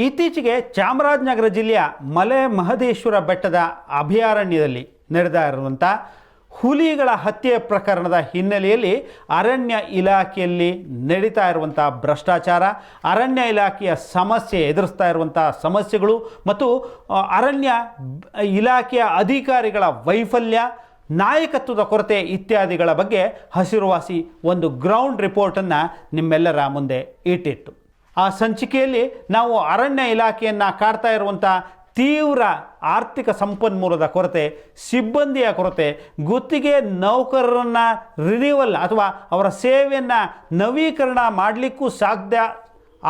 ಇತ್ತೀಚೆಗೆ ಚಾಮರಾಜನಗರ ಜಿಲ್ಲೆಯ ಮಲೆ ಮಹದೇಶ್ವರ ಬೆಟ್ಟದ ಅಭಯಾರಣ್ಯದಲ್ಲಿ ನಡೆದಿರುವಂಥ ಹುಲಿಗಳ ಹತ್ಯೆ ಪ್ರಕರಣದ ಹಿನ್ನೆಲೆಯಲ್ಲಿ ಅರಣ್ಯ ಇಲಾಖೆಯಲ್ಲಿ ನಡೀತಾ ಇರುವಂಥ ಭ್ರಷ್ಟಾಚಾರ, ಅರಣ್ಯ ಇಲಾಖೆಯ ಎದುರಿಸ್ತಾ ಇರುವಂಥ ಸಮಸ್ಯೆಗಳು ಮತ್ತು ಅರಣ್ಯ ಇಲಾಖೆಯ ಅಧಿಕಾರಿಗಳ ವೈಫಲ್ಯ, ನಾಯಕತ್ವದ ಕೊರತೆ ಇತ್ಯಾದಿಗಳ ಬಗ್ಗೆ ಹಸಿರುವಾಸಿ ಒಂದು ಗ್ರೌಂಡ್ ರಿಪೋರ್ಟನ್ನು ನಿಮ್ಮೆಲ್ಲರ ಮುಂದೆ ಇಟ್ಟಿತ್ತು. ಆ ಸಂಚಿಕೆಯಲ್ಲಿ ನಾವು ಅರಣ್ಯ ಇಲಾಖೆಯನ್ನು ಕಾಡ್ತಾ ಇರುವಂಥ ತೀವ್ರ ಆರ್ಥಿಕ ಸಂಪನ್ಮೂಲದ ಕೊರತೆ, ಸಿಬ್ಬಂದಿಯ ಕೊರತೆ, ಗುತ್ತಿಗೆ ನೌಕರರನ್ನು ರಿನ್ಯೂವಲ್ ಅಥವಾ ಅವರ ಸೇವೆಯನ್ನು ನವೀಕರಣ ಮಾಡಲಿಕ್ಕೂ ಸಾಧ್ಯ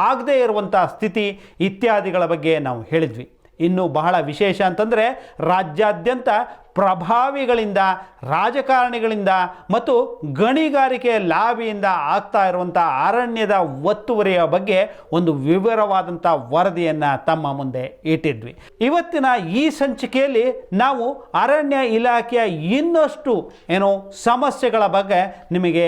ಆಗದೇ ಇರುವಂಥ ಸ್ಥಿತಿ ಇತ್ಯಾದಿಗಳ ಬಗ್ಗೆ ನಾವು ಹೇಳಿದ್ವಿ. ಇನ್ನು ಬಹಳ ವಿಶೇಷ ಅಂತಂದರೆ ರಾಜ್ಯಾದ್ಯಂತ ಪ್ರಭಾವಿಗಳಿಂದ, ರಾಜಕಾರಣಿಗಳಿಂದ ಮತ್ತು ಗಣಿಗಾರಿಕೆ ಲಾಬಿಯಿಂದ ಆಗ್ತಾ ಇರುವಂಥ ಅರಣ್ಯದ ಒತ್ತುವರಿಯ ಬಗ್ಗೆ ಒಂದು ವಿವರವಾದಂಥ ವರದಿಯನ್ನು ತಮ್ಮ ಮುಂದೆ ಇಟ್ಟಿದ್ವಿ. ಇವತ್ತಿನ ಈ ಸಂಚಿಕೆಯಲ್ಲಿ ನಾವು ಅರಣ್ಯ ಇಲಾಖೆಯ ಇನ್ನಷ್ಟು ಸಮಸ್ಯೆಗಳ ಬಗ್ಗೆ ನಿಮಗೆ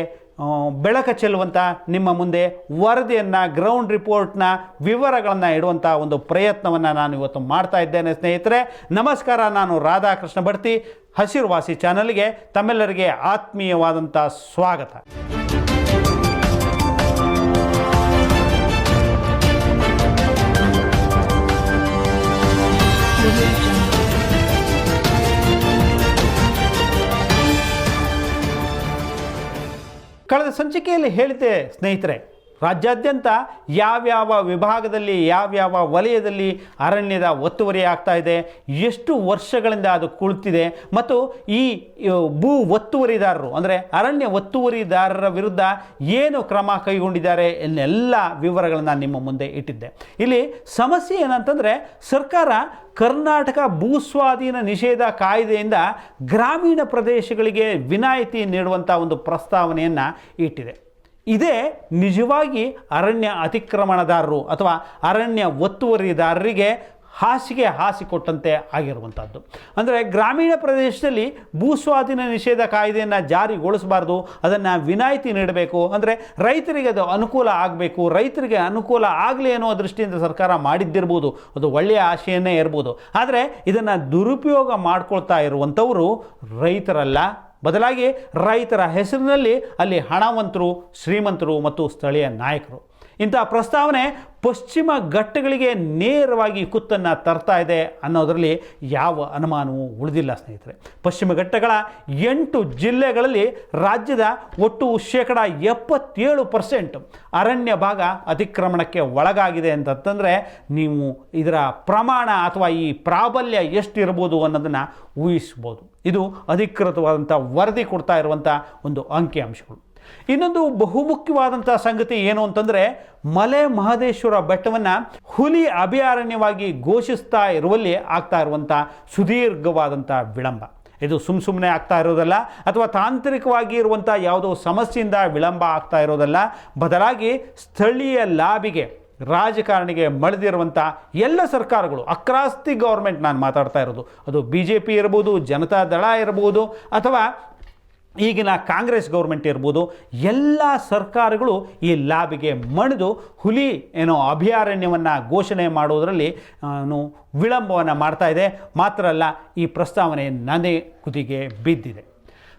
ಬೆಳಕು ಚೆಲ್ಲುವಂಥ ನಿಮ್ಮ ಮುಂದೆ ವರದಿಯನ್ನು, ಗ್ರೌಂಡ್ ರಿಪೋರ್ಟ್ನ ವಿವರಗಳನ್ನು ಇಡುವಂಥ ಒಂದು ಪ್ರಯತ್ನವನ್ನು ನಾನು ಇವತ್ತು ಮಾಡ್ತಾ ಇದ್ದೇನೆ. ಸ್ನೇಹಿತರೆ ನಮಸ್ಕಾರ, ನಾನು ರಾಧಾಕೃಷ್ಣ ಬಡ್ತಿ. ಹಸಿರುವಾಸಿ ಚಾನಲ್ಗೆ ತಮ್ಮೆಲ್ಲರಿಗೆ ಆತ್ಮೀಯವಾದಂಥ ಸ್ವಾಗತ. ಕಳೆದ ಸಂಚಿಕೆಯಲ್ಲಿ ಹೇಳಿದ್ದೆ ಸ್ನೇಹಿತರೆ, ರಾಜ್ಯಾದ್ಯಂತ ಯಾವ್ಯಾವ ವಿಭಾಗದಲ್ಲಿ, ಯಾವ್ಯಾವ ವಲಯದಲ್ಲಿ ಅರಣ್ಯದ ಒತ್ತುವರಿ ಆಗ್ತಾ ಇದೆ, ಎಷ್ಟು ವರ್ಷಗಳಿಂದ ಅದು ಕುಳಿತಿದೆ ಮತ್ತು ಈ ಭೂ ಒತ್ತುವರಿದಾರರು ಅಂದರೆ ಅರಣ್ಯ ಒತ್ತುವರಿದಾರರ ವಿರುದ್ಧ ಏನು ಕ್ರಮ ಕೈಗೊಂಡಿದ್ದಾರೆ ಎನ್ನೆಲ್ಲ ವಿವರಗಳನ್ನು ನಿಮ್ಮ ಮುಂದೆ ಇಟ್ಟಿದ್ದೆ. ಇಲ್ಲಿ ಸಮಸ್ಯೆ ಏನಂತಂದರೆ, ಸರ್ಕಾರ ಕರ್ನಾಟಕ ಭೂಸ್ವಾಧೀನ ನಿಷೇಧ ಕಾಯ್ದೆಯಿಂದ ಗ್ರಾಮೀಣ ಪ್ರದೇಶಗಳಿಗೆ ವಿನಾಯಿತಿ ನೀಡುವಂಥ ಒಂದು ಪ್ರಸ್ತಾವನೆಯನ್ನು ಇಟ್ಟಿದೆ. ಇದೇ ನಿಜವಾಗಿ ಅರಣ್ಯ ಅತಿಕ್ರಮಣದಾರರು ಅಥವಾ ಅರಣ್ಯ ಒತ್ತುವರಿದಾರರಿಗೆ ಹಾಸಿಗೆ ಹಾಸಿಕೊಟ್ಟಂತೆ ಆಗಿರುವಂಥದ್ದು. ಅಂದರೆ ಗ್ರಾಮೀಣ ಪ್ರದೇಶದಲ್ಲಿ ಭೂಸ್ವಾಧೀನ ನಿಷೇಧ ಕಾಯ್ದೆಯನ್ನು ಜಾರಿಗೊಳಿಸಬಾರ್ದು, ಅದನ್ನು ವಿನಾಯಿತಿ ನೀಡಬೇಕು, ಅಂದರೆ ರೈತರಿಗೆ ಅದು ಅನುಕೂಲ ಆಗಬೇಕು, ರೈತರಿಗೆ ಅನುಕೂಲ ಆಗಲಿ ಅನ್ನೋ ದೃಷ್ಟಿಯಿಂದ ಸರ್ಕಾರ ಮಾಡಿದ್ದಿರ್ಬೋದು, ಅದು ಒಳ್ಳೆಯ ಆಶಯವನ್ನೇ ಇರ್ಬೋದು. ಆದರೆ ಇದನ್ನು ದುರುಪಯೋಗ ಮಾಡ್ಕೊಳ್ತಾ ಇರುವಂಥವರು ರೈತರಲ್ಲ, ಬದಲಾಗಿ ರೈತರ ಹೆಸರಿನಲ್ಲಿ ಅಲ್ಲಿ ಹಣವಂತರು, ಶ್ರೀಮಂತರು ಮತ್ತು ಸ್ಥಳೀಯ ನಾಯಕರು. ಇಂಥ ಪ್ರಸ್ತಾವನೆ ಪಶ್ಚಿಮ ಘಟ್ಟಗಳಿಗೆ ನೇರವಾಗಿ ಕುತ್ತನ್ನು ತರ್ತಾ ಇದೆ ಅನ್ನೋದರಲ್ಲಿ ಯಾವ ಅನುಮಾನವೂ ಉಳಿದಿಲ್ಲ ಸ್ನೇಹಿತರೆ. ಪಶ್ಚಿಮ ಘಟ್ಟಗಳ 8 ಜಿಲ್ಲೆಗಳಲ್ಲಿ ರಾಜ್ಯದ ಒಟ್ಟು 77% ಅರಣ್ಯ ಭಾಗ ಅತಿಕ್ರಮಣಕ್ಕೆ ಒಳಗಾಗಿದೆ ಅಂತಂದರೆ ನೀವು ಇದರ ಪ್ರಮಾಣ ಅಥವಾ ಈ ಪ್ರಾಬಲ್ಯ ಎಷ್ಟಿರ್ಬೋದು ಅನ್ನೋದನ್ನು ಊಹಿಸ್ಬೋದು. ಇದು ಅಧಿಕೃತವಾದಂಥ ವರದಿ ಕೊಡ್ತಾ ಇರುವಂಥ ಒಂದು ಅಂಕಿಅಂಶಗಳು. ಇನ್ನೊಂದು ಬಹುಮುಖ್ಯವಾದಂಥ ಸಂಗತಿ ಏನು ಅಂತಂದರೆ, ಮಲೆ ಮಹದೇಶ್ವರ ಬೆಟ್ಟವನ್ನು ಹುಲಿ ಅಭಯಾರಣ್ಯವಾಗಿ ಘೋಷಿಸ್ತಾ ಇರುವಲ್ಲಿ ಆಗ್ತಾ ಇರುವಂಥ ಸುದೀರ್ಘವಾದಂಥ ವಿಳಂಬ. ಇದು ಸುಮ್ಮನೆ ಆಗ್ತಾ ಇರೋದಲ್ಲ, ಅಥವಾ ತಾಂತ್ರಿಕವಾಗಿ ಇರುವಂಥ ಯಾವುದೋ ಸಮಸ್ಯೆಯಿಂದ ವಿಳಂಬ ಆಗ್ತಾ ಇರೋದಲ್ಲ, ಬದಲಾಗಿ ಸ್ಥಳೀಯ ಲಾಬಿಗೆ, ರಾಜಕಾರಣಿಗೆ ಮಳೆದಿರುವಂಥ ಎಲ್ಲ ಸರ್ಕಾರಗಳು, ಅಕ್ರಾಸ್ ದಿ ಗೌರ್ಮೆಂಟ್ ನಾನು ಮಾತಾಡ್ತಾ ಇರೋದು, ಅದು BJP ಇರ್ಬೋದು, ಜನತಾ ದಳ ಇರ್ಬೋದು, ಅಥವಾ ಈಗಿನ ಕಾಂಗ್ರೆಸ್ ಗೌರ್ಮೆಂಟ್ ಇರ್ಬೋದು, ಎಲ್ಲ ಸರ್ಕಾರಗಳು ಈ ಲಾಬಿಗೆ ಮಣಿದು ಹುಲಿ ಅಭಯಾರಣ್ಯವನ್ನು ಘೋಷಣೆ ಮಾಡೋದರಲ್ಲಿ ವಿಳಂಬವನ್ನು ಮಾಡ್ತಾ ಇದೆ. ಮಾತ್ರ ಅಲ್ಲ, ಈ ಪ್ರಸ್ತಾವನೆ ನನೆ ಕುದಿಗೆ ಬಿದ್ದಿದೆ.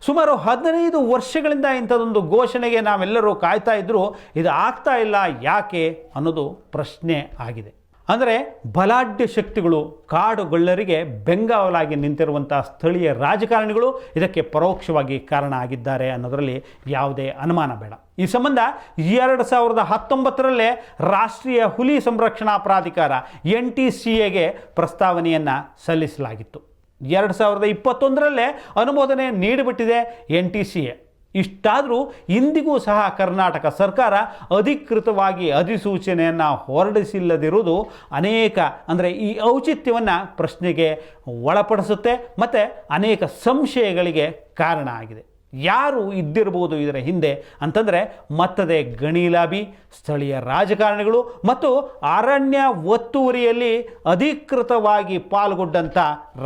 ಸುಮಾರು 15 ವರ್ಷಗಳಿಂದ ಇಂಥದ್ದೊಂದು ಘೋಷಣೆಗೆ ನಾವೆಲ್ಲರೂ ಕಾಯ್ತಾ ಇದ್ದರೂ ಇದು ಆಗ್ತಾ ಇಲ್ಲ, ಯಾಕೆ ಅನ್ನೋದು ಪ್ರಶ್ನೆ ಆಗಿದೆ. ಅಂದರೆ ಬಲಾಢ್ಯ ಶಕ್ತಿಗಳು, ಕಾಡುಗೊಳ್ಳರಿಗೆ ಬೆಂಗಾವಲಾಗಿ ನಿಂತಿರುವಂಥ ಸ್ಥಳೀಯ ರಾಜಕಾರಣಿಗಳು ಇದಕ್ಕೆ ಪರೋಕ್ಷವಾಗಿ ಕಾರಣ ಆಗಿದ್ದಾರೆ ಅನ್ನೋದರಲ್ಲಿ ಯಾವುದೇ ಅನುಮಾನ ಬೇಡ. ಈ ಸಂಬಂಧ 2019ರಲ್ಲೇ ರಾಷ್ಟ್ರೀಯ ಹುಲಿ ಸಂರಕ್ಷಣಾ ಪ್ರಾಧಿಕಾರ NTCAಗೆ ಪ್ರಸ್ತಾವನೆಯನ್ನು ಸಲ್ಲಿಸಲಾಗಿತ್ತು. 2021ರಲ್ಲೇ ಅನುಮೋದನೆ ನೀಡಿಬಿಟ್ಟಿದೆ NTCA. ಇಷ್ಟಾದರೂ ಇಂದಿಗೂ ಸಹ ಕರ್ನಾಟಕ ಸರ್ಕಾರ ಅಧಿಕೃತವಾಗಿ ಅಧಿಸೂಚನೆಯನ್ನು ಹೊರಡಿಸಿಲ್ಲದಿರುವುದು ಅನೇಕ, ಅಂದರೆ ಈ ಔಚಿತ್ಯವನ್ನು ಪ್ರಶ್ನೆಗೆ ಒಳಪಡಿಸುತ್ತೆ ಮತ್ತು ಅನೇಕ ಸಂಶಯಗಳಿಗೆ ಕಾರಣ ಆಗಿದೆ. ಯಾರು ಇದ್ದಿರಬಹುದು ಇದರ ಹಿಂದೆ ಅಂತಂದರೆ ಮತ್ತದೇ ಗಣಿ ಲಾಬಿ, ಸ್ಥಳೀಯ ರಾಜಕಾರಣಿಗಳು ಮತ್ತು ಅರಣ್ಯ ಒತ್ತುವರಿಯಲ್ಲಿ ಅಧಿಕೃತವಾಗಿ ಪಾಲ್ಗೊಂಡಂಥ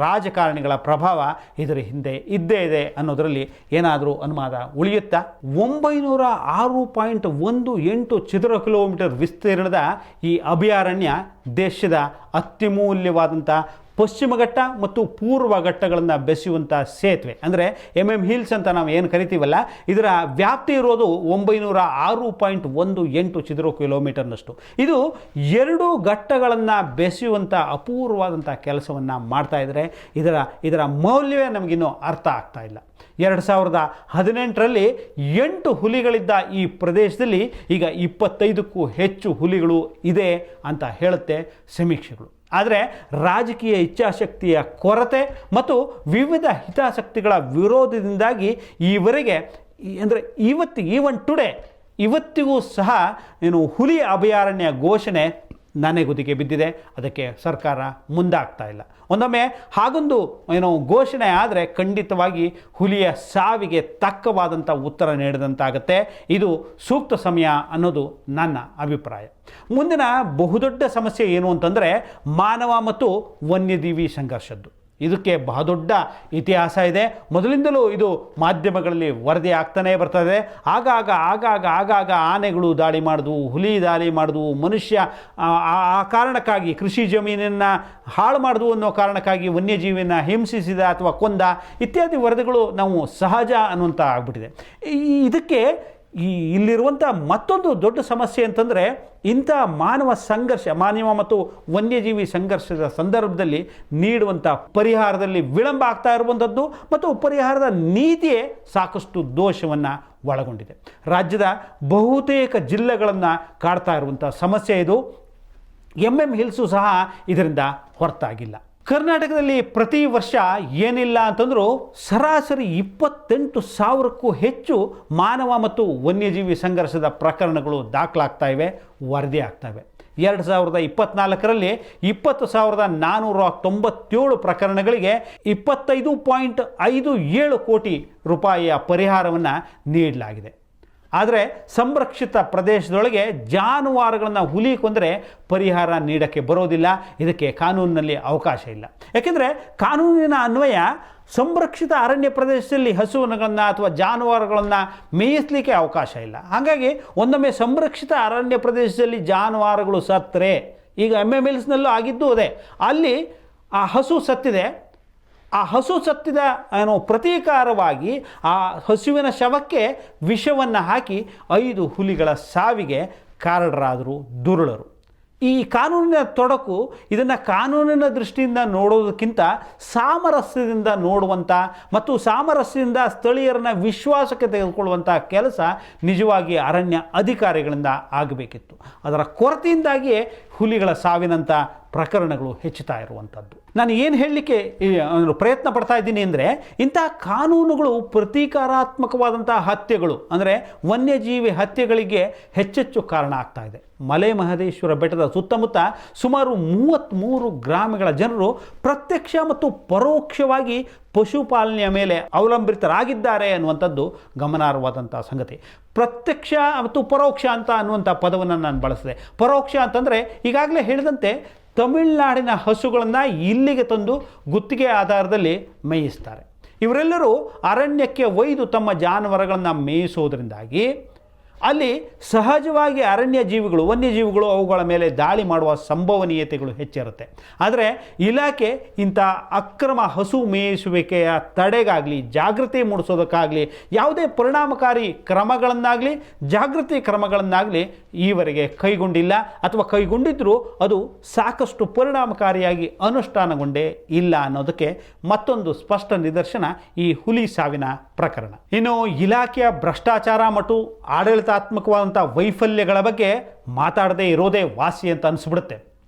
ರಾಜಕಾರಣಿಗಳ ಪ್ರಭಾವ ಇದರ ಹಿಂದೆ ಇದ್ದೇ ಇದೆ ಅನ್ನೋದರಲ್ಲಿ ಏನಾದರೂ ಅನುಮಾನ ಉಳಿಯುತ್ತಾ? 906.18 ಚದರ ಕಿಲೋಮೀಟರ್ ವಿಸ್ತೀರ್ಣದ ಈ ಅಭಯಾರಣ್ಯ ದೇಶದ ಅತ್ಯಮೂಲ್ಯವಾದಂಥ ಪಶ್ಚಿಮ ಘಟ್ಟ ಮತ್ತು ಪೂರ್ವ ಘಟ್ಟಗಳನ್ನು ಬೆಸೆಯುವಂಥ ಸೇತುವೆ, ಅಂದರೆ ಹಿಲ್ಸ್ ಅಂತ ನಾವು ಏನು ಕರಿತೀವಲ್ಲ, ಇದರ ವ್ಯಾಪ್ತಿ ಇರೋದು 906.18 ಚದರ ಕಿಲೋಮೀಟರ್ನಷ್ಟು. ಇದು 2 ಘಟ್ಟಗಳನ್ನು ಬೆಸೆಯುವಂಥ ಅಪೂರ್ವವಾದಂಥ ಕೆಲಸವನ್ನು ಮಾಡ್ತಾ ಇದ್ದಾರೆ. ಇದರ ಮೌಲ್ಯವೇ ನಮಗಿನ್ನೂ ಅರ್ಥ ಆಗ್ತಾ ಇಲ್ಲ. 2018ರಲ್ಲಿ 8 ಹುಲಿಗಳಿದ್ದ ಈ ಪ್ರದೇಶದಲ್ಲಿ ಈಗ 25ಕ್ಕೂ ಹೆಚ್ಚು ಹುಲಿಗಳು ಇದೆ ಅಂತ ಹೇಳುತ್ತೆ ಸಮೀಕ್ಷೆಗಳು. ಆದರೆ ರಾಜಕೀಯ ಇಚ್ಛಾಶಕ್ತಿಯ ಕೊರತೆ ಮತ್ತು ವಿವಿಧ ಹಿತಾಸಕ್ತಿಗಳ ವಿರೋಧದಿಂದಾಗಿ ಈವರೆಗೆ, ಅಂದರೆ ಇವತ್ತಿಗೂ ಸಹ ಹುಲಿ ಅಭಯಾರಣ್ಯ ಘೋಷಣೆ ನನೆಗುದಿಗೆ ಬಿದ್ದಿದೆ. ಅದಕ್ಕೆ ಸರ್ಕಾರ ಮುಂದಾಗ್ತಾ ಇಲ್ಲ. ಒಂದೊಮ್ಮೆ ಹಾಗೊಂದು ಘೋಷಣೆ ಆದರೆ ಖಂಡಿತವಾಗಿ ಹುಲಿಯ ಸಾವಿಗೆ ತಕ್ಕವಾದಂಥ ಉತ್ತರ ನೀಡಿದಂತಾಗುತ್ತೆ. ಇದು ಸೂಕ್ತ ಸಮಯ ಅನ್ನೋದು ನನ್ನ ಅಭಿಪ್ರಾಯ. ಮುಂದಿನ ಬಹುದೊಡ್ಡ ಸಮಸ್ಯೆ ಏನು ಅಂತಂದರೆ ಮಾನವ ಮತ್ತು ವನ್ಯಜೀವಿ ಸಂಘರ್ಷದ್ದು. ಇದಕ್ಕೆ ಬಹುದೊಡ್ಡ ಇತಿಹಾಸ ಇದೆ. ಮೊದಲಿಂದಲೂ ಇದು ಮಾಧ್ಯಮಗಳಲ್ಲಿ ವರದಿ ಆಗ್ತಾನೇ ಬರ್ತದೆ. ಆಗಾಗ ಆನೆಗಳು ದಾಳಿ ಮಾಡಿದ್ವು, ಹುಲಿ ದಾಳಿ ಮಾಡಿದ್ವು, ಮನುಷ್ಯ ಆ ಕಾರಣಕ್ಕಾಗಿ ಕೃಷಿ ಜಮೀನನ್ನು ಹಾಳು ಮಾಡಿದ್ವು ಅನ್ನೋ ಕಾರಣಕ್ಕಾಗಿ ವನ್ಯಜೀವಿಯನ್ನು ಹಿಂಸಿಸಿದ ಅಥವಾ ಕೊಂದ ಇತ್ಯಾದಿ ವರದಿಗಳು ನಾವು ಸಹಜ ಅನ್ನುವಂಥ ಆಗ್ಬಿಟ್ಟಿದೆ. ಇದಕ್ಕೆ ಇಲ್ಲಿರುವಂಥ ಮತ್ತೊಂದು ದೊಡ್ಡ ಸಮಸ್ಯೆ ಅಂತಂದರೆ, ಇಂಥ ಮಾನವ ಮತ್ತು ವನ್ಯಜೀವಿ ಸಂಘರ್ಷದ ಸಂದರ್ಭದಲ್ಲಿ ನೀಡುವಂಥ ಪರಿಹಾರದಲ್ಲಿ ವಿಳಂಬ ಆಗ್ತಾ ಇರುವಂಥದ್ದು ಮತ್ತು ಪರಿಹಾರದ ನೀತಿಯೇ ಸಾಕಷ್ಟು ದೋಷವನ್ನು ಒಳಗೊಂಡಿದೆ. ರಾಜ್ಯದ ಬಹುತೇಕ ಜಿಲ್ಲೆಗಳನ್ನು ಕಾಡ್ತಾ ಇರುವಂಥ ಸಮಸ್ಯೆ ಇದು. ಹಿಲ್ಸು ಸಹ ಇದರಿಂದ ಹೊರತಾಗಿಲ್ಲ. ಕರ್ನಾಟಕದಲ್ಲಿ ಪ್ರತಿ ವರ್ಷ ಏನಿಲ್ಲ ಅಂತಂದರೂ ಸರಾಸರಿ 28,000ಕ್ಕೂ ಹೆಚ್ಚು ಮಾನವ ಮತ್ತು ವನ್ಯಜೀವಿ ಸಂಘರ್ಷದ ಪ್ರಕರಣಗಳು ದಾಖಲಾಗ್ತಾ ಇವೆ, ವರದಿ ಆಗ್ತಾ ಇವೆ. 2024ರಲ್ಲಿ 20,497 ಪ್ರಕರಣಗಳಿಗೆ 25.57 ಕೋಟಿ ರೂಪಾಯಿಯ ಪರಿಹಾರವನ್ನು ನೀಡಲಾಗಿದೆ. ಆದರೆ ಸಂರಕ್ಷಿತ ಪ್ರದೇಶದೊಳಗೆ ಜಾನುವಾರುಗಳನ್ನು ಹುಲಿ ಕೊಂದರೆ ಪರಿಹಾರ ನೀಡೋಕ್ಕೆ ಬರೋದಿಲ್ಲ. ಇದಕ್ಕೆ ಕಾನೂನಿನಲ್ಲಿ ಅವಕಾಶ ಇಲ್ಲ. ಯಾಕೆಂದರೆ ಕಾನೂನಿನ ಅನ್ವಯ ಸಂರಕ್ಷಿತ ಅರಣ್ಯ ಪ್ರದೇಶದಲ್ಲಿ ಹಸುಗಳನ್ನು ಅಥವಾ ಜಾನುವಾರುಗಳನ್ನು ಮೇಯಿಸಲಿಕ್ಕೆ ಅವಕಾಶ ಇಲ್ಲ. ಹಾಗಾಗಿ ಒಂದೊಮ್ಮೆ ಸಂರಕ್ಷಿತ ಅರಣ್ಯ ಪ್ರದೇಶದಲ್ಲಿ ಜಾನುವಾರುಗಳು ಸತ್ತರೆ, ಈಗ ಹಿಲ್ಸ್ನಲ್ಲೂ ಆಗಿದ್ದು ಅದೇ, ಅಲ್ಲಿ ಆ ಹಸು ಸತ್ತಿದೆ, ಆ ಹಸು ಸತ್ತಿದ ಪ್ರತೀಕಾರವಾಗಿ ಆ ಹಸುವಿನ ಶವಕ್ಕೆ ವಿಷವನ್ನು ಹಾಕಿ 5 ಹುಲಿಗಳ ಸಾವಿಗೆ ಕಾರಣರಾದರು ದುರುಳರು. ಈ ಕಾನೂನಿನ ತೊಡಕು ಇದನ್ನು ಕಾನೂನಿನ ದೃಷ್ಟಿಯಿಂದ ನೋಡೋದಕ್ಕಿಂತ ಸಾಮರಸ್ಯದಿಂದ ನೋಡುವಂಥ ಮತ್ತು ಸಾಮರಸ್ಯದಿಂದ ಸ್ಥಳೀಯರನ್ನ ವಿಶ್ವಾಸಕ್ಕೆ ತೆಗೆದುಕೊಳ್ಳುವಂಥ ಕೆಲಸ ನಿಜವಾಗಿ ಅರಣ್ಯ ಅಧಿಕಾರಿಗಳಿಂದ ಆಗಬೇಕಿತ್ತು. ಅದರ ಕೊರತೆಯಿಂದಾಗಿಯೇ ಹುಲಿಗಳ ಸಾವಿನಂಥ ಪ್ರಕರಣಗಳು ಹೆಚ್ಚುತ್ತಾ ಇರುವಂಥದ್ದು. ನಾನು ಏನು ಹೇಳಲಿಕ್ಕೆ ಪ್ರಯತ್ನ ಪಡ್ತಾ ಇದ್ದೀನಿ ಅಂದರೆ, ಇಂಥ ಕಾನೂನುಗಳು ಪ್ರತೀಕಾರಾತ್ಮಕವಾದಂಥ ಹತ್ಯೆಗಳು, ಅಂದರೆ ವನ್ಯಜೀವಿ ಹತ್ಯೆಗಳಿಗೆ ಹೆಚ್ಚೆಚ್ಚು ಕಾರಣ ಆಗ್ತಾ ಇದೆ. ಮಲೆ ಮಹದೇಶ್ವರ ಬೆಟ್ಟದ ಸುತ್ತಮುತ್ತ ಸುಮಾರು 33 ಗ್ರಾಮಗಳ ಜನರು ಪ್ರತ್ಯಕ್ಷ ಮತ್ತು ಪರೋಕ್ಷವಾಗಿ ಪಶುಪಾಲನೆಯ ಮೇಲೆ ಅವಲಂಬಿತರಾಗಿದ್ದಾರೆ ಅನ್ನುವಂಥದ್ದು ಗಮನಾರ್ಹವಾದಂಥ ಸಂಗತಿ. ಪ್ರತ್ಯಕ್ಷ ಮತ್ತು ಪರೋಕ್ಷ ಅಂತ ಅನ್ನುವಂಥ ಪದವನ್ನು ನಾನು ಬಳಸಿದೆ. ಪರೋಕ್ಷ ಅಂತಂದರೆ ಈಗಾಗಲೇ ಹೇಳಿದಂತೆ ತಮಿಳುನಾಡಿನ ಹಸುಗಳನ್ನು ಇಲ್ಲಿಗೆ ತಂದು ಗುತ್ತಿಗೆ ಆಧಾರದಲ್ಲಿ ಮೇಯಿಸ್ತಾರೆ. ಇವರೆಲ್ಲರೂ ಅರಣ್ಯಕ್ಕೆ ಒಯ್ದು ತಮ್ಮ ಜಾನುವಾರುಗಳನ್ನು ಮೇಯಿಸೋದ್ರಿಂದಾಗಿ ಅಲ್ಲಿ ಸಹಜವಾಗಿ ಅರಣ್ಯ ಜೀವಿಗಳು, ವನ್ಯಜೀವಿಗಳು ಅವುಗಳ ಮೇಲೆ ದಾಳಿ ಮಾಡುವ ಸಂಭವನೀಯತೆಗಳು ಹೆಚ್ಚಿರುತ್ತೆ. ಆದರೆ ಇಲಾಖೆ ಇಂಥ ಅಕ್ರಮ ಹಸು ಮೇಯಿಸುವಿಕೆಯ ತಡೆಗಾಗಲಿ, ಜಾಗೃತಿ ಮೂಡಿಸೋದಕ್ಕಾಗಲಿ ಯಾವುದೇ ಪರಿಣಾಮಕಾರಿ ಕ್ರಮಗಳನ್ನಾಗಲಿ ಜಾಗೃತಿ ಕ್ರಮಗಳನ್ನಾಗಲಿ ಈವರೆಗೆ ಕೈಗೊಂಡಿಲ್ಲ. ಅಥವಾ ಕೈಗೊಂಡಿದ್ದರೂ ಅದು ಸಾಕಷ್ಟು ಪರಿಣಾಮಕಾರಿಯಾಗಿ ಅನುಷ್ಠಾನಗೊಂಡೇ ಇಲ್ಲ ಅನ್ನೋದಕ್ಕೆ ಮತ್ತೊಂದು ಸ್ಪಷ್ಟ ನಿದರ್ಶನ ಈ ಹುಲಿ ಸಾವಿನ ಪ್ರಕರಣ. ಇನ್ನು ಇಲಾಖೆಯ ಭ್ರಷ್ಟಾಚಾರ ಮತ್ತು ಆಡಳಿತಾತ್ಮಕವಾದಂಥ ವೈಫಲ್ಯಗಳ ಬಗ್ಗೆ ಮಾತಾಡದೇ ಇರೋದೇ ವಾಸಿ ಅಂತ ಅನಿಸ್ಬಿಡುತ್ತೆ.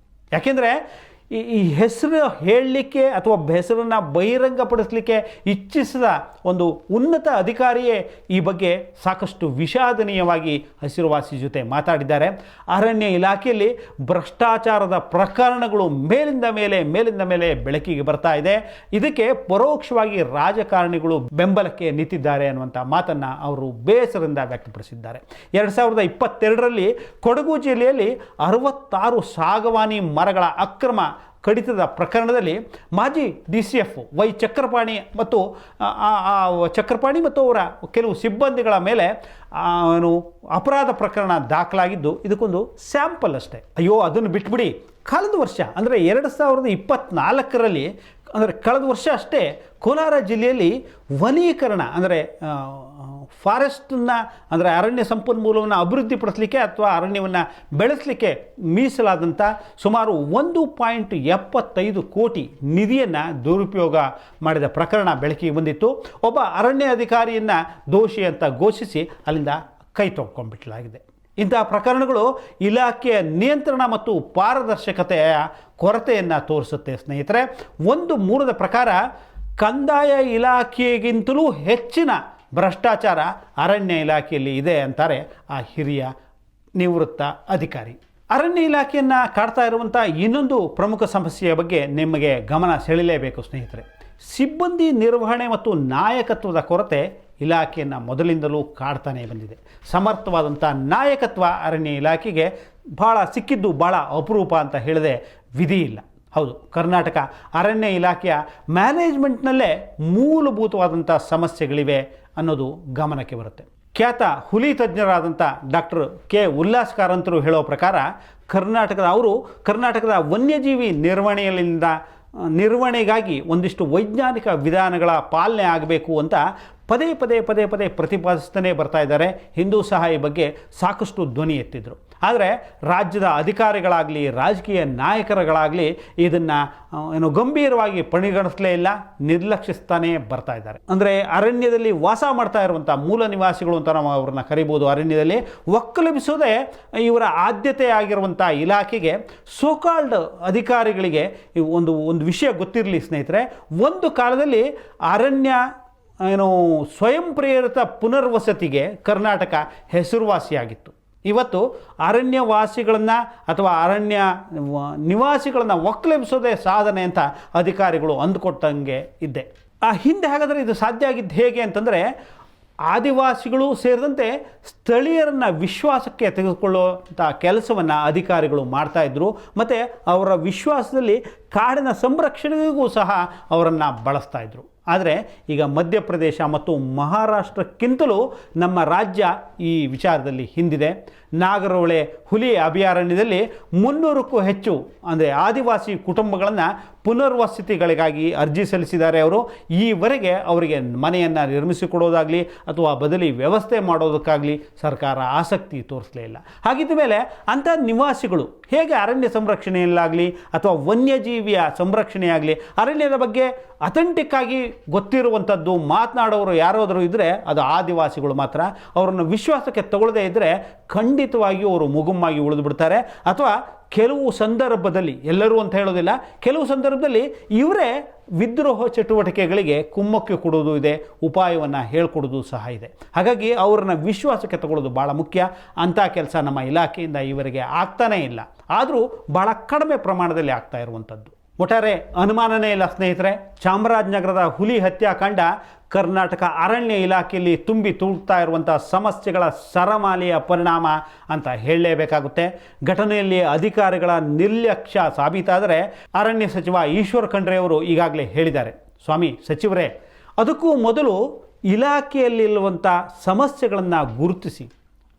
ಯಾಕೆಂದರೆ ಈ ಹೆಸರು ಹೇಳಲಿಕ್ಕೆ ಅಥವಾ ಹೆಸರನ್ನು ಬಹಿರಂಗಪಡಿಸಲಿಕ್ಕೆ ಇಚ್ಛಿಸಿದ ಒಂದು ಉನ್ನತ ಅಧಿಕಾರಿಯೇ ಈ ಬಗ್ಗೆ ಸಾಕಷ್ಟು ವಿಷಾದನೀಯವಾಗಿ ಹಸಿರುವಾಸಿ ಜೊತೆ ಮಾತಾಡಿದ್ದಾರೆ. ಅರಣ್ಯ ಇಲಾಖೆಯಲ್ಲಿ ಭ್ರಷ್ಟಾಚಾರದ ಪ್ರಕರಣಗಳು ಮೇಲಿಂದ ಮೇಲೆ ಬೆಳಕಿಗೆ ಬರ್ತಾ ಇದೆ. ಇದಕ್ಕೆ ಪರೋಕ್ಷವಾಗಿ ರಾಜಕಾರಣಿಗಳು ಬೆಂಬಲಕ್ಕೆ ನಿಂತಿದ್ದಾರೆ ಅನ್ನುವಂಥ ಮಾತನ್ನು ಅವರು ಬೇಸರದಿಂದ ವ್ಯಕ್ತಪಡಿಸಿದ್ದಾರೆ. 2022ರಲ್ಲಿ ಕೊಡಗು ಜಿಲ್ಲೆಯಲ್ಲಿ 66 ಸಾಗವಾನಿ ಮರಗಳ ಅಕ್ರಮ ಕಡಿತದ ಪ್ರಕರಣದಲ್ಲಿ ಮಾಜಿ DCF ವೈ ಚಕ್ರಪಾಣಿ ಮತ್ತು ಅವರ ಕೆಲವು ಸಿಬ್ಬಂದಿಗಳ ಮೇಲೆ ಅಪರಾಧ ಪ್ರಕರಣ ದಾಖಲಾಗಿದ್ದು ಇದಕ್ಕೊಂದು ಸ್ಯಾಂಪಲ್ ಅಷ್ಟೇ. ಅಯ್ಯೋ, ಅದನ್ನು ಬಿಟ್ಬಿಡಿ. ಕಳೆದ ವರ್ಷ ಅಂದರೆ 2024ರಲ್ಲಿ ಅಂದರೆ ಕಳೆದ ವರ್ಷ ಅಷ್ಟೇ ಕೋಲಾರ ಜಿಲ್ಲೆಯಲ್ಲಿ ವನೀಕರಣ ಅಂದರೆ ಫಾರೆಸ್ಟನ್ನು ಅಂದರೆ ಅರಣ್ಯ ಸಂಪನ್ಮೂಲವನ್ನು ಅಭಿವೃದ್ಧಿಪಡಿಸಲಿಕ್ಕೆ ಅಥವಾ ಅರಣ್ಯವನ್ನು ಬೆಳೆಸಲಿಕ್ಕೆ ಮೀಸಲಾದಂಥ ಸುಮಾರು 1.75 ಕೋಟಿ ನಿಧಿಯನ್ನು ದುರುಪಯೋಗ ಮಾಡಿದ ಪ್ರಕರಣ ಬೆಳಕಿಗೆ ಬಂದಿತ್ತು. ಒಬ್ಬ ಅರಣ್ಯ ಅಧಿಕಾರಿಯನ್ನು ದೋಷಿ ಅಂತ ಘೋಷಿಸಿ ಅಲ್ಲಿಂದ ಕೈ ತೊಳ್ಕೊಂಡ್ಬಿಡಲಾಗಿದೆ. ಇಂತಹ ಪ್ರಕರಣಗಳು ಇಲಾಖೆಯ ನಿಯಂತ್ರಣ ಮತ್ತು ಪಾರದರ್ಶಕತೆಯ ಕೊರತೆಯನ್ನು ತೋರಿಸುತ್ತೆ ಸ್ನೇಹಿತರೆ. ಒಂದು ಮೂಲದ ಪ್ರಕಾರ ಕಂದಾಯ ಇಲಾಖೆಗಿಂತಲೂ ಹೆಚ್ಚಿನ ಭ್ರಷ್ಟಾಚಾರ ಅರಣ್ಯ ಇಲಾಖೆಯಲ್ಲಿ ಇದೆ ಅಂತಾರೆ ಆ ಹಿರಿಯ ನಿವೃತ್ತ ಅಧಿಕಾರಿ. ಅರಣ್ಯ ಇಲಾಖೆಯನ್ನು ಕಾಡ್ತಾ ಇರುವಂಥ ಇನ್ನೊಂದು ಪ್ರಮುಖ ಸಮಸ್ಯೆಯ ಬಗ್ಗೆ ನಿಮಗೆ ಗಮನ ಸೆಳೆಯಲೇಬೇಕು ಸ್ನೇಹಿತರೆ. ಸಿಬ್ಬಂದಿ ನಿರ್ವಹಣೆ ಮತ್ತು ನಾಯಕತ್ವದ ಕೊರತೆ ಇಲಾಖೆಯನ್ನು ಮೊದಲಿಂದಲೂ ಕಾಡ್ತಾನೆ ಬಂದಿದೆ. ಸಮರ್ಥವಾದಂಥ ನಾಯಕತ್ವ ಅರಣ್ಯ ಇಲಾಖೆಗೆ ಸಿಕ್ಕಿದ್ದು ಭಾಳ ಅಪರೂಪ ಅಂತ ಹೇಳಿದೆ ವಿಧಿ ಇಲ್ಲ. ಹೌದು, ಕರ್ನಾಟಕ ಅರಣ್ಯ ಇಲಾಖೆಯ ಮ್ಯಾನೇಜ್ಮೆಂಟ್ನಲ್ಲೇ ಮೂಲಭೂತವಾದಂಥ ಸಮಸ್ಯೆಗಳಿವೆ ಅನ್ನೋದು ಗಮನಕ್ಕೆ ಬರುತ್ತೆ. ಖ್ಯಾತ ಹುಲಿ ತಜ್ಞರಾದಂಥ ಡಾಕ್ಟರ್ ಕೆ ಉಲ್ಲಾಸ್ ಕಾರಂತರು ಹೇಳೋ ಪ್ರಕಾರ ಕರ್ನಾಟಕದ ವನ್ಯಜೀವಿ ನಿರ್ವಹಣೆಗಾಗಿ ಒಂದಿಷ್ಟು ವೈಜ್ಞಾನಿಕ ವಿಧಾನಗಳ ಪಾಲನೆ ಆಗಬೇಕು ಅಂತ ಪದೇ ಪ್ರತಿಪಾದಿಸ್ತಾನೆ ಬರ್ತಾ ಇದ್ದಾರೆ. ಹಿಂದೂ ಸಹ ಈ ಬಗ್ಗೆ ಸಾಕಷ್ಟು ಧ್ವನಿ ಎತ್ತಿದ್ರು. ಆದರೆ ರಾಜ್ಯದ ಅಧಿಕಾರಿಗಳಾಗಲಿ ರಾಜಕೀಯ ನಾಯಕರುಗಳಾಗಲಿ ಇದನ್ನು ಗಂಭೀರವಾಗಿ ಪರಿಗಣಿಸಲೇ ಇಲ್ಲ, ನಿರ್ಲಕ್ಷಿಸ್ತಾನೆ ಬರ್ತಾ ಇದ್ದಾರೆ. ಅಂದರೆ ಅರಣ್ಯದಲ್ಲಿ ವಾಸ ಮಾಡ್ತಾ ಇರುವಂಥ ಮೂಲ ನಿವಾಸಿಗಳು ಅಂತ ನಾವು ಅವ್ರನ್ನ ಕರಿಬೋದು. ಅರಣ್ಯದಲ್ಲಿ ಒಕ್ಕಲೆಬ್ಬಿಸೋದೇ ಇವರ ಆದ್ಯತೆ ಆಗಿರುವಂಥ ಇಲಾಖೆಗೆ ಸೋಕಾಲ್ಡ್ ಅಧಿಕಾರಿಗಳಿಗೆ ಒಂದು ವಿಷಯ ಗೊತ್ತಿರಲಿ ಸ್ನೇಹಿತರೆ. ಒಂದು ಕಾಲದಲ್ಲಿ ಅರಣ್ಯ ಸ್ವಯಂ ಪ್ರೇರಿತ ಪುನರ್ವಸತಿಗೆ ಕರ್ನಾಟಕ ಹೆಸರುವಾಸಿಯಾಗಿತ್ತು. ಇವತ್ತು ಅರಣ್ಯವಾಸಿಗಳನ್ನು ಅಥವಾ ಅರಣ್ಯ ನಿವಾಸಿಗಳನ್ನು ಒಕ್ಕಲೆಬ್ಬಿಸೋದೇ ಸಾಧನೆ ಅಂತ ಅಧಿಕಾರಿಗಳು ಅಂದುಕೊಟ್ಟಂಗೆ ಇದ್ದೆ. ಹಿಂದೆ ಹಾಗಾದರೆ ಇದು ಸಾಧ್ಯ ಆಗಿದ್ದು ಹೇಗೆ ಅಂತಂದರೆ, ಆದಿವಾಸಿಗಳು ಸೇರಿದಂತೆ ಸ್ಥಳೀಯರನ್ನು ವಿಶ್ವಾಸಕ್ಕೆ ತೆಗೆದುಕೊಳ್ಳುವಂಥ ಕೆಲಸವನ್ನು ಅಧಿಕಾರಿಗಳು ಮಾಡ್ತಾಯಿದ್ರು. ಮತ್ತು ಅವರ ವಿಶ್ವಾಸದಲ್ಲಿ ಕಾಡಿನ ಸಂರಕ್ಷಣೆಗೂ ಸಹ ಅವರನ್ನು ಬಳಸ್ತಾಯಿದ್ರು. ಆದರೆ ಈಗ ಮಧ್ಯಪ್ರದೇಶ ಮತ್ತು ಮಹಾರಾಷ್ಟ್ರಕ್ಕಿಂತಲೂ ನಮ್ಮ ರಾಜ್ಯ ಈ ವಿಚಾರದಲ್ಲಿ ಹಿಂದಿದೆ. ನಾಗರಹೊಳೆ ಹುಲಿ ಅಭಯಾರಣ್ಯದಲ್ಲಿ 300ಕ್ಕೂ ಹೆಚ್ಚು ಅಂದರೆ ಆದಿವಾಸಿ ಕುಟುಂಬಗಳನ್ನು ಪುನರ್ವಸತಿಗಳಿಗಾಗಿ ಅರ್ಜಿ ಸಲ್ಲಿಸಿದ್ದಾರೆ. ಅವರು ಈವರೆಗೆ ಅವರಿಗೆ ಮನೆಯನ್ನು ನಿರ್ಮಿಸಿಕೊಡೋದಾಗಲಿ ಅಥವಾ ಬದಲಿ ವ್ಯವಸ್ಥೆ ಮಾಡೋದಕ್ಕಾಗಲಿ ಸರ್ಕಾರ ಆಸಕ್ತಿ ತೋರಿಸಲೇ ಇಲ್ಲ. ಹಾಗಿದ್ದ ಮೇಲೆ ಅಂಥ ನಿವಾಸಿಗಳು ಹೇಗೆ ಅರಣ್ಯ ಸಂರಕ್ಷಣೆಯಲ್ಲಾಗಲಿ ಅಥವಾ ವನ್ಯಜೀವಿಯ ಸಂರಕ್ಷಣೆಯಾಗಲಿ ಅರಣ್ಯದ ಬಗ್ಗೆ ಅಥೆಂಟಿಕ್ ಆಗಿ ಗೊತ್ತಿರುವಂಥದ್ದು ಮಾತನಾಡೋರು ಯಾರಾದರೂ ಇದ್ದರೆ ಅದು ಆದಿವಾಸಿಗಳು ಮಾತ್ರ. ಅವರನ್ನು ವಿಶ್ವಾಸಕ್ಕೆ ತಗೊಳ್ಳದೇ ಇದ್ದರೆ ಖಂಡಿತವಾಗಿಯೂ ಅವರು ಮುಗುಮ್ಮಾಗಿ ಉಳಿದು ಬಿಡ್ತಾರೆ. ಅಥವಾ ಕೆಲವು ಸಂದರ್ಭದಲ್ಲಿ, ಎಲ್ಲರೂ ಅಂತ ಹೇಳೋದಿಲ್ಲ, ಕೆಲವು ಸಂದರ್ಭದಲ್ಲಿ ಇವರೇ ವಿದ್ರೋಹ ಚಟುವಟಿಕೆಗಳಿಗೆ ಕುಮ್ಮಕ್ಕು ಕೊಡೋದು ಇದೆ, ಉಪಾಯವನ್ನು ಹೇಳ್ಕೊಡೋದು ಸಹ ಇದೆ. ಹಾಗಾಗಿ ಅವರನ್ನು ವಿಶ್ವಾಸಕ್ಕೆ ತಗೊಳ್ಳೋದು ಭಾಳ ಮುಖ್ಯ. ಅಂಥ ಕೆಲಸ ನಮ್ಮ ಇಲಾಖೆಯಿಂದ ಇವರಿಗೆ ಆಗ್ತಾನೇ ಇಲ್ಲ. ಆದರೂ ಭಾಳ ಕಡಿಮೆ ಪ್ರಮಾಣದಲ್ಲಿ ಆಗ್ತಾ ಇರುವಂಥದ್ದು. ಒಟ್ಟಾರೆ ಅನುಮಾನನೇ ಇಲ್ಲ ಸ್ನೇಹಿತರೆ, ಚಾಮರಾಜನಗರದ ಹುಲಿ ಹತ್ಯಾಕಾಂಡ ಕರ್ನಾಟಕ ಅರಣ್ಯ ಇಲಾಖೆಯಲ್ಲಿ ತುಂಬಿ ತುಳುಕ್ತಾ ಇರುವಂಥ ಸಮಸ್ಯೆಗಳ ಸರಮಾಲೆಯ ಪರಿಣಾಮ ಅಂತ ಹೇಳಲೇಬೇಕಾಗುತ್ತೆ. ಘಟನೆಯಲ್ಲಿ ಅಧಿಕಾರಿಗಳ ನಿರ್ಲಕ್ಷ್ಯ ಸಾಬೀತಾದರೆ ಅರಣ್ಯ ಸಚಿವ ಈಶ್ವರ್ ಖಂಡ್ರೆ ಅವರು ಈಗಾಗಲೇ ಹೇಳಿದ್ದಾರೆ, ಸ್ವಾಮಿ ಸಚಿವರೇ, ಅದಕ್ಕೂ ಮೊದಲು ಇಲಾಖೆಯಲ್ಲಿರುವಂಥ ಸಮಸ್ಯೆಗಳನ್ನು ಗುರುತಿಸಿ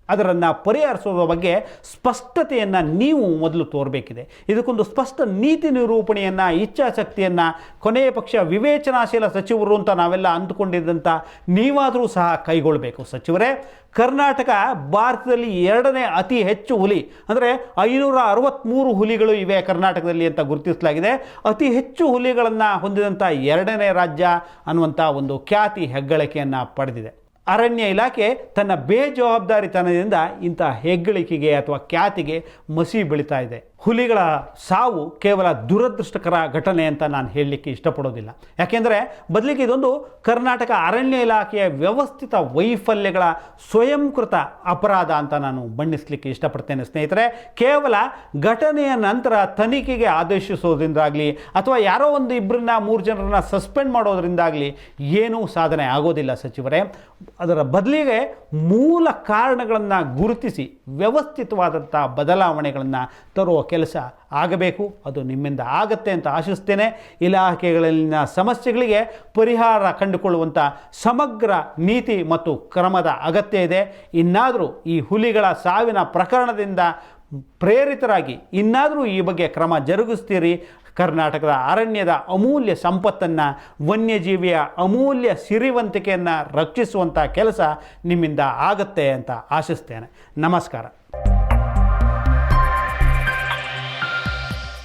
ಅದರನ್ನು ಪರಿಹರಿಸೋದ್ರ ಬಗ್ಗೆ ಸ್ಪಷ್ಟತೆಯನ್ನು ನೀವು ಮೊದಲು ತೋರಬೇಕಿದೆ. ಇದಕ್ಕೊಂದು ಸ್ಪಷ್ಟ ನೀತಿ ನಿರೂಪಣೆಯನ್ನು, ಇಚ್ಛಾಶಕ್ತಿಯನ್ನು, ಕೊನೆಯ ಪಕ್ಷ ವಿವೇಚನಾಶೀಲ ಸಚಿವರು ಅಂತ ನಾವೆಲ್ಲ ಅಂದುಕೊಂಡಿದ್ದಂಥ ನೀವಾದರೂ ಸಹ ಕೈಗೊಳ್ಳಬೇಕು. ಸಚಿವರೇ, ಕರ್ನಾಟಕ ಭಾರತದಲ್ಲಿ 2ನೇ ಅತಿ ಹೆಚ್ಚು ಹುಲಿ ಅಂದರೆ 563 ಹುಲಿಗಳು ಇವೆ ಕರ್ನಾಟಕದಲ್ಲಿ ಅಂತ ಗುರುತಿಸಲಾಗಿದೆ. ಅತಿ ಹೆಚ್ಚು ಹುಲಿಗಳನ್ನು ಹೊಂದಿದಂಥ 2ನೇ ರಾಜ್ಯ ಅನ್ನುವಂಥ ಒಂದು ಖ್ಯಾತಿ ಹೆಗ್ಗಳಿಕೆಯನ್ನು ಪಡೆದಿದೆ. ಅರಣ್ಯ ಇಲಾಖೆ ತನ್ನ ಬೇಜವಾಬ್ದಾರಿತನದಿಂದ ಇಂಥ ಹೆಗ್ಗಳಿಕೆಗೆ ಅಥವಾ ಖ್ಯಾತಿಗೆ ಮಸಿ ಬೀಳ್ತಾ ಇದೆ. ಹುಲಿಗಳ ಸಾವು ಕೇವಲ ದುರದೃಷ್ಟಕರ ಘಟನೆ ಅಂತ ನಾನು ಹೇಳಲಿಕ್ಕೆ ಇಷ್ಟಪಡೋದಿಲ್ಲ. ಯಾಕೆಂದರೆ ಬದಲಿಗೆ ಇದೊಂದು ಕರ್ನಾಟಕ ಅರಣ್ಯ ಇಲಾಖೆಯ ವ್ಯವಸ್ಥಿತ ವೈಫಲ್ಯಗಳ ಸ್ವಯಂಕೃತ ಅಪರಾಧ ಅಂತ ನಾನು ಬಣ್ಣಿಸಲಿಕ್ಕೆ ಇಷ್ಟಪಡ್ತೇನೆ ಸ್ನೇಹಿತರೆ. ಕೇವಲ ಘಟನೆಯ ನಂತರ ತನಿಖೆಗೆ ಆದೇಶಿಸೋದ್ರಿಂದಾಗಲಿ ಅಥವಾ ಯಾರೋ ಒಂದು 2-3 ಜನರನ್ನ ಸಸ್ಪೆಂಡ್ ಮಾಡೋದ್ರಿಂದಾಗಲಿ ಏನೂ ಸಾಧನೆ ಆಗೋದಿಲ್ಲ ಸಚಿವರೇ. ಅದರ ಬದಲಿಗೆ ಮೂಲ ಕಾರಣಗಳನ್ನು ಗುರುತಿಸಿ ವ್ಯವಸ್ಥಿತವಾದಂಥ ಬದಲಾವಣೆಗಳನ್ನು ತರುವ ಕೆಲಸ ಆಗಬೇಕು. ಅದು ನಿಮ್ಮಿಂದ ಆಗತ್ತೆ ಅಂತ ಆಶಿಸ್ತೇನೆ. ಇಲಾಖೆಗಳಲ್ಲಿನ ಸಮಸ್ಯೆಗಳಿಗೆ ಪರಿಹಾರ ಕಂಡುಕೊಳ್ಳುವಂಥ ಸಮಗ್ರ ನೀತಿ ಮತ್ತು ಕ್ರಮದ ಅಗತ್ಯ ಇದೆ. ಇನ್ನಾದರೂ ಈ ಹುಲಿಗಳ ಸಾವಿನ ಪ್ರಕರಣದಿಂದ ಪ್ರೇರಿತರಾಗಿ ಇನ್ನಾದರೂ ಈ ಬಗ್ಗೆ ಕ್ರಮ ಜರುಗಿಸ್ತೀರಿ. ಕರ್ನಾಟಕದ ಅರಣ್ಯದ ಅಮೂಲ್ಯ ಸಂಪತ್ತನ್ನು, ವನ್ಯಜೀವಿಯ ಅಮೂಲ್ಯ ಸಿರಿವಂತಿಕೆಯನ್ನು ರಕ್ಷಿಸುವಂಥ ಕೆಲಸ ನಿಮ್ಮಿಂದ ಆಗತ್ತೆ ಅಂತ ಆಶಿಸ್ತೇನೆ. ನಮಸ್ಕಾರ.